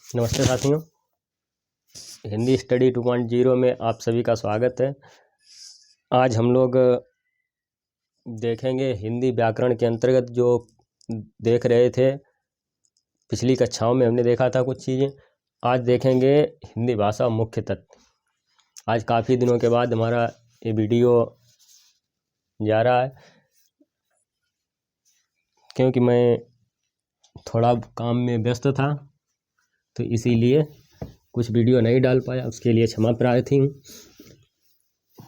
नमस्ते साथियों, हिंदी स्टडी 2.0 में आप सभी का स्वागत है। आज हम लोग देखेंगे हिंदी व्याकरण के अंतर्गत जो देख रहे थे पिछली कक्षाओं में हमने देखा था कुछ चीज़ें। आज देखेंगे हिंदी भाषा मुख्य तत्व। आज काफ़ी दिनों के बाद हमारा ये वीडियो जा रहा है, क्योंकि मैं थोड़ा काम में व्यस्त था तो इसीलिए कुछ वीडियो नहीं डाल पाया, उसके लिए क्षमा प्रार्थी हूँ।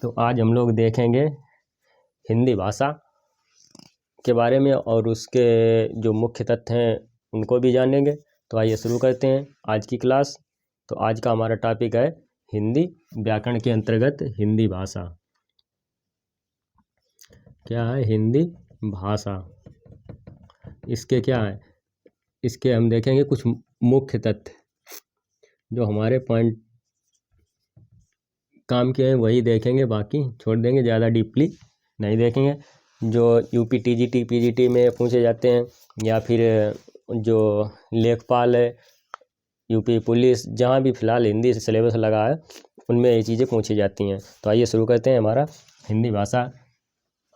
तो आज हम लोग देखेंगे हिंदी भाषा के बारे में और उसके जो मुख्य तत्व हैं उनको भी जानेंगे। तो आइए शुरू करते हैं आज की क्लास। तो आज का हमारा टॉपिक है हिंदी व्याकरण के अंतर्गत हिंदी भाषा। क्या है हिंदी भाषा? इसके क्या है, इसके हम देखेंगे कुछ मुख्य तथ्य जो हमारे पॉइंट काम के हैं वही देखेंगे, बाकी छोड़ देंगे, ज़्यादा डीपली नहीं देखेंगे। जो यूपी टीजीटी पीजीटी में पूछे जाते हैं या फिर जो लेखपाल है, यूपी पुलिस, जहाँ भी फ़िलहाल हिंदी से सिलेबस लगा है उनमें ये चीज़ें पूछी जाती हैं। तो आइए शुरू करते हैं हमारा हिंदी भाषा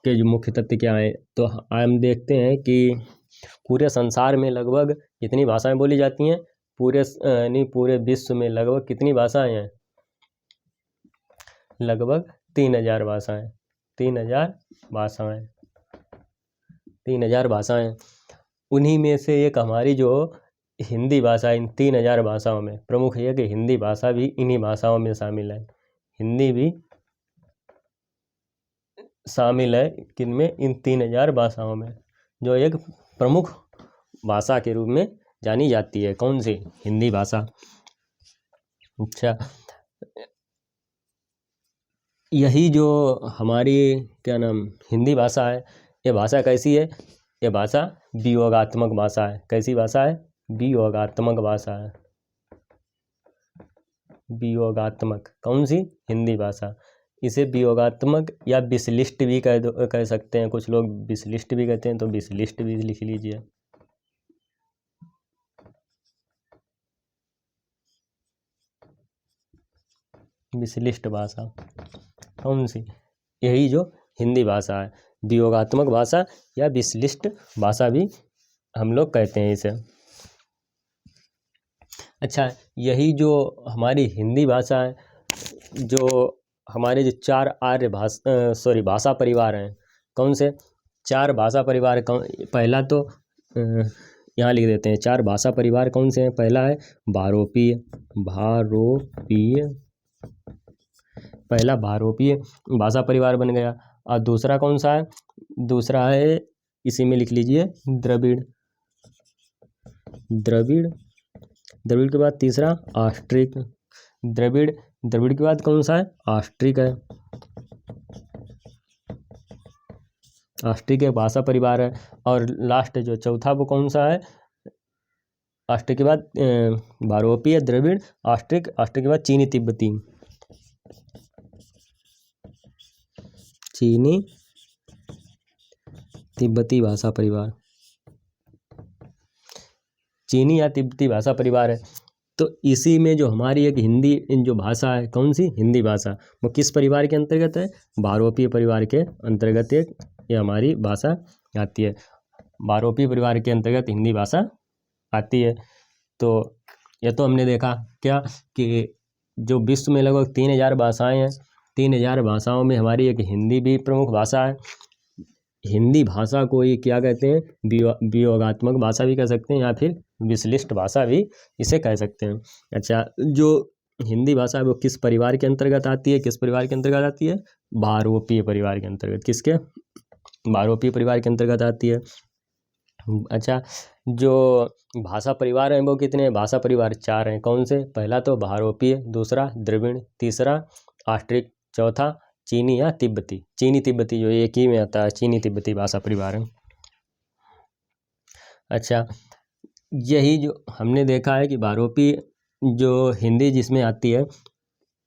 के जो मुख्य तथ्य क्या है। तो हम देखते हैं कि पूरे संसार में लगभग कितनी भाषाएं बोली जाती हैं, पूरे विश्व में लगभग कितनी भाषाएं हैं? लगभग 3000 भाषाएं। 3000 भाषाएं। उन्हीं में से एक हमारी जो हिंदी भाषा, इन 3000 भाषाओं में प्रमुख है कि हिंदी भाषा भी इन्हीं भाषाओं में शामिल है। हिंदी भी शामिल है किनमें? इन 3000 भाषाओं में, जो एक प्रमुख भाषा के रूप में जानी जाती है। कौन सी? हिंदी भाषा। अच्छा, यही जो हमारी क्या नाम हिंदी भाषा है, ये भाषा कैसी है? ये भाषा वियोगात्मक भाषा है। कैसी भाषा है? वियोगात्मक भाषा है। वियोगात्मक। कौन सी? हिंदी भाषा। इसे वियोगात्मक या विश्लिष्ट भी कह सकते हैं। कुछ लोग विश्लिष्ट भी कहते हैं, तो विश्लिष्ट भी लिख लीजिए। विश्लिष्ट भाषा कौन सी? यही जो हिंदी भाषा है, वियोगात्मक भाषा या विश्लिष्ट भाषा भी हम लोग कहते हैं इसे। अच्छा, यही जो हमारी हिंदी भाषा है, जो हमारे जो 4 आर्य भाषा परिवार हैं, कौन से 4 भाषा परिवार? पहला तो यहाँ लिख देते हैं 4 भाषा परिवार कौन से हैं। पहला है भारोपीय। पहला भारोपीय भाषा परिवार बन गया। और दूसरा कौन सा है? दूसरा है, इसी में लिख लीजिए, द्रविड़। द्रविड़ के बाद तीसरा ऑस्ट्रिक। द्रविड़ के बाद कौन सा है? ऑस्ट्रिक है। ऑस्ट्रिक एक भाषा परिवार है। और लास्ट जो चौथा वो कौन सा है? ऑस्ट्रिक के बाद भारोपीय, द्रविड़, ऑस्ट्रिक के बाद चीनी तिब्बती भाषा परिवार। चीनी या तिब्बती भाषा परिवार है। तो इसी में जो हमारी एक हिंदी जो भाषा है, कौन सी? हिंदी भाषा, वो किस परिवार के अंतर्गत है? भारोपीय परिवार के अंतर्गत एक ये हमारी भाषा आती है। भारोपीय परिवार के अंतर्गत हिंदी भाषा आती है। तो ये तो हमने देखा क्या कि जो विश्व में लगभग 3000 भाषाएं हैं, 3000 भाषाओं में हमारी एक हिंदी भी प्रमुख भाषा है। हिंदी भाषा को ये क्या कहते हैं? वियोगात्मक भाषा भी कह सकते हैं या फिर विश्लिष्ट भाषा भी इसे कह सकते हैं। अच्छा, जो हिंदी भाषा है वो किस परिवार के अंतर्गत आती है? किस परिवार के अंतर्गत आती है? भारोपीय परिवार के अंतर्गत। किसके? भारोपीय परिवार के अंतर्गत आती है। अच्छा, जो भाषा परिवार हैं वो कितने? भाषा परिवार 4 हैं। कौन से? पहला तो भारोपीय, दूसरा द्रविड़, तीसरा ऑस्ट्रिक, चौथा चीनी या तिब्बती। चीनी तिब्बती जो एक ही में आता है, चीनी तिब्बती भाषा परिवार है। अच्छा, यही जो हमने देखा है कि भारोपीय जो हिंदी जिसमें आती है,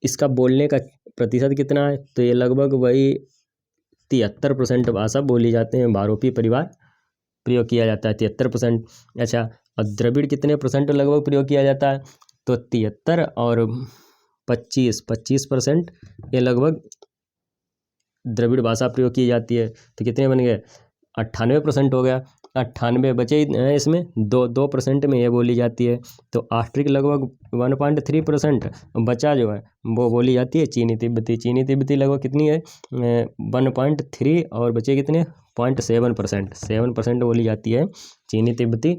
इसका बोलने का प्रतिशत कितना है? तो ये लगभग वही 73% भाषा बोली जाते हैं, भारोपीय परिवार प्रयोग किया जाता है 73%। अच्छा, और द्रविड़ कितने % लगभग प्रयोग किया जाता है? तो 73 और 25% ये लगभग द्रविड़ भाषा प्रयोग की जाती है। तो कितने बन गए? 98% हो गया। 98 बचे इसमें 2% में ये बोली जाती है। तो ऑस्ट्रिक लगभग 1.3%, बचा जो है वो बोली जाती है चीनी तिब्बती। चीनी तिब्बती लगभग कितनी है? 1.3, और बचे कितने? 0.7%। 7% बोली जाती है चीनी तिब्बती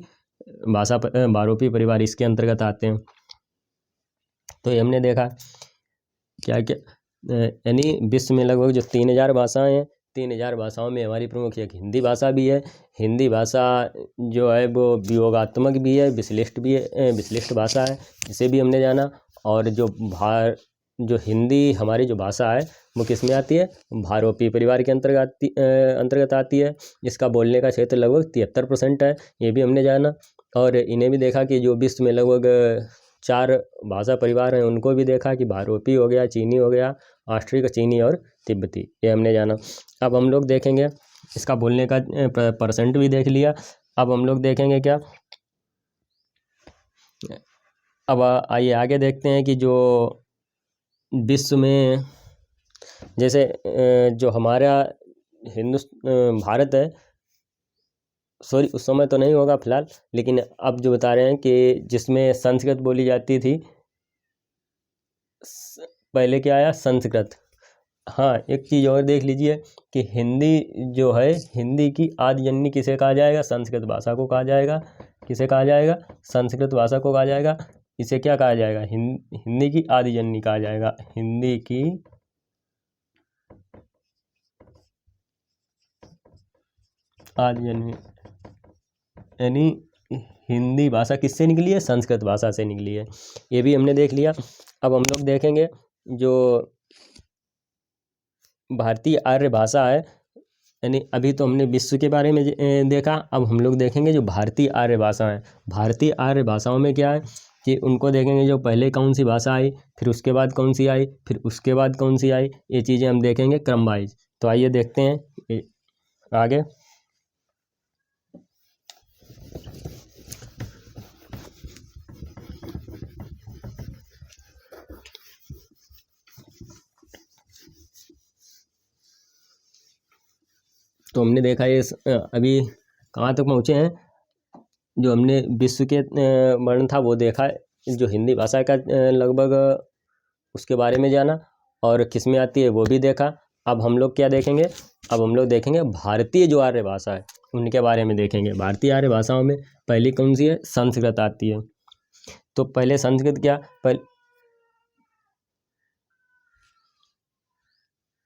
भाषा। बारोपी परिवार इसके अंतर्गत आते हैं। तो ये हमने देखा क्या क्या, यानी विश्व में लगभग जो 3000 भाषाएं हैं, 3000 भाषाओं में हमारी प्रमुख एक हिंदी भाषा भी है। हिंदी भाषा जो है वो वियोगात्मक भी है, विश्लिष्ट भी है, विश्लिष्ट भाषा है, इसे भी हमने जाना। और जो हिंदी हमारी जो भाषा है वो किस में आती है? भारोपी परिवार के अंतर्गत आती है। इसका बोलने का क्षेत्र लगभग 73% है, ये भी हमने जाना। और इन्हें भी देखा कि जो विश्व में लगभग 4 भाषा परिवार हैं उनको भी देखा कि भारोपी हो गया, चीनी हो गया, ऑस्ट्रिक, चीनी और तिब्बती, ये हमने जाना। अब हम लोग देखेंगे इसका बोलने का परसेंट भी देख लिया। अब हम लोग देखेंगे क्या, अब आइए आगे देखते हैं कि जो विश्व में जैसे जो हमारा भारत है, सॉरी उस समय तो नहीं होगा फिलहाल, लेकिन अब जो बता रहे हैं कि जिसमें संस्कृत बोली जाती थी, पहले क्या आया? संस्कृत। हाँ, एक चीज़ और देख लीजिए कि हिंदी जो है, हिंदी की आदि जननी किसे कहा जाएगा? संस्कृत भाषा को कहा जाएगा। किसे कहा जाएगा? संस्कृत भाषा को कहा जाएगा। इसे क्या कहा जाएगा? हिंदी की आदि जननी कहा जाएगा। हिंदी की आदि जननी, यानी हिंदी भाषा किससे निकली है? संस्कृत भाषा से निकली है। ये भी हमने देख लिया। अब हम लोग देखेंगे जो भारतीय आर्य भाषा है, यानी अभी तो हमने विश्व के बारे में देखा। अब हम लोग देखेंगे जो भारतीय आर्य भाषा है। भारतीय आर्य भाषाओं में क्या है कि उनको देखेंगे जो पहले कौन सी भाषा आई, फिर उसके बाद कौन सी आई, फिर उसके बाद कौन सी आई, ये चीज़ें हम देखेंगे क्रम वाइज। तो आइए देखते हैं आगे। तो हमने देखा ये अभी कहाँ तक पहुँचे हैं, जो हमने विश्व के वर्ण था वो देखा, जो हिंदी भाषा का लगभग उसके बारे में जाना, और किस में आती है वो भी देखा। अब हम लोग क्या देखेंगे? अब हम लोग देखेंगे भारतीय जो आर्य भाषा है उनके बारे में देखेंगे। भारतीय आर्य भाषाओं में पहली कौन सी है? संस्कृत आती है। तो पहले संस्कृत क्या,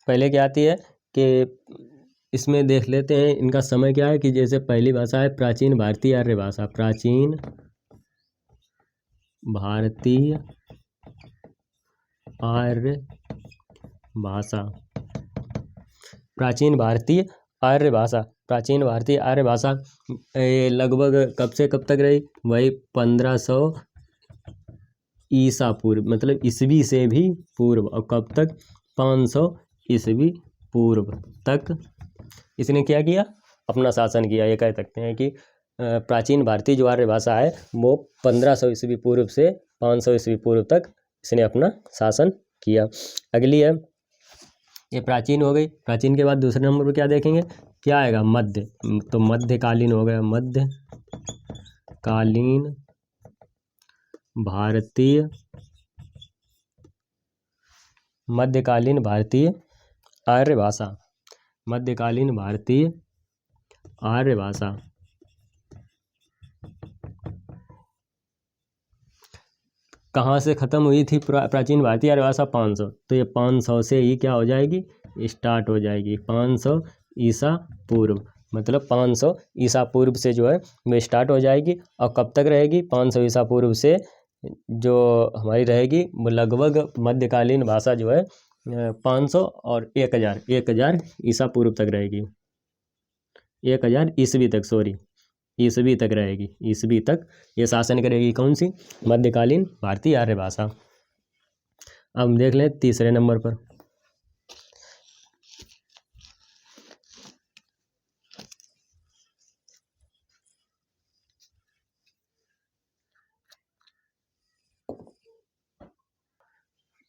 पहले क्या आती है कि इसमें देख लेते हैं इनका समय क्या है। कि जैसे पहली भाषा है प्राचीन भारतीय आर्य भाषा। प्राचीन भारतीय आर्य भाषा। प्राचीन भारतीय आर्य भाषा। प्राचीन भारतीय आर्य भाषा लगभग कब से कब तक रही? वही 1500 ईसा पूर्व, मतलब ईसवी से भी पूर्व। और कब तक? 500 ईसवी पूर्व तक इसने क्या किया? अपना शासन किया। ये कह सकते हैं कि प्राचीन भारतीय जो आर्य भाषा है वो 1500 ईस्वी पूर्व से 500 ईस्वी पूर्व तक इसने अपना शासन किया। अगली है, ये प्राचीन हो गई। प्राचीन के बाद दूसरे नंबर पर क्या देखेंगे? क्या आएगा? मध्य। तो मध्यकालीन हो गया। मध्यकालीन भारतीय, मध्यकालीन भारतीय आर्य भाषा। मध्यकालीन भारतीय आर्य भाषा कहाँ से ख़त्म हुई थी? प्राचीन भारतीय आर्य भाषा 500। तो ये 500 से ही क्या हो जाएगी? स्टार्ट हो जाएगी। 500 ईसा पूर्व, मतलब 500 ईसा पूर्व से जो है वो स्टार्ट हो जाएगी। और कब तक रहेगी? 500 ईसा पूर्व से जो हमारी रहेगी वो लगभग मध्यकालीन भाषा जो है 500 और 1000 ईसा पूर्व तक रहेगी। 1000 ईस्वी तक, सॉरी ईस्वी तक रहेगी। ईस्वी तक ये शासन करेगी। कौन सी? मध्यकालीन भारतीय आर्य भाषा। अब हम देख लें तीसरे नंबर पर।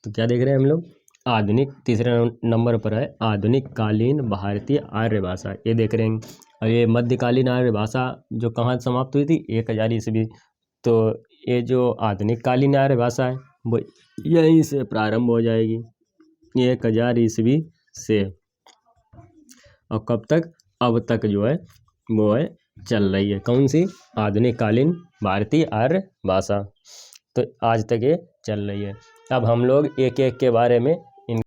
तो क्या देख रहे हैं हम लोग, आधुनिक, तीसरे नंबर पर है आधुनिक कालीन भारतीय आर्य भाषा, ये देख रहे हैं। और ये मध्यकालीन आर्य भाषा जो कहाँ समाप्त हुई थी, 1000 ईस्वी। तो ये जो आधुनिक कालीन आर्य भाषा है वो यहीं से प्रारंभ हो जाएगी, 1000 ईस्वी से, और कब तक, अब तक जो है वो है चल रही है। कौन सी, आधुनिक कालीन भारतीय आर्य भाषा, तो आज तक ये चल रही है। अब हम लोग एक एक के बारे में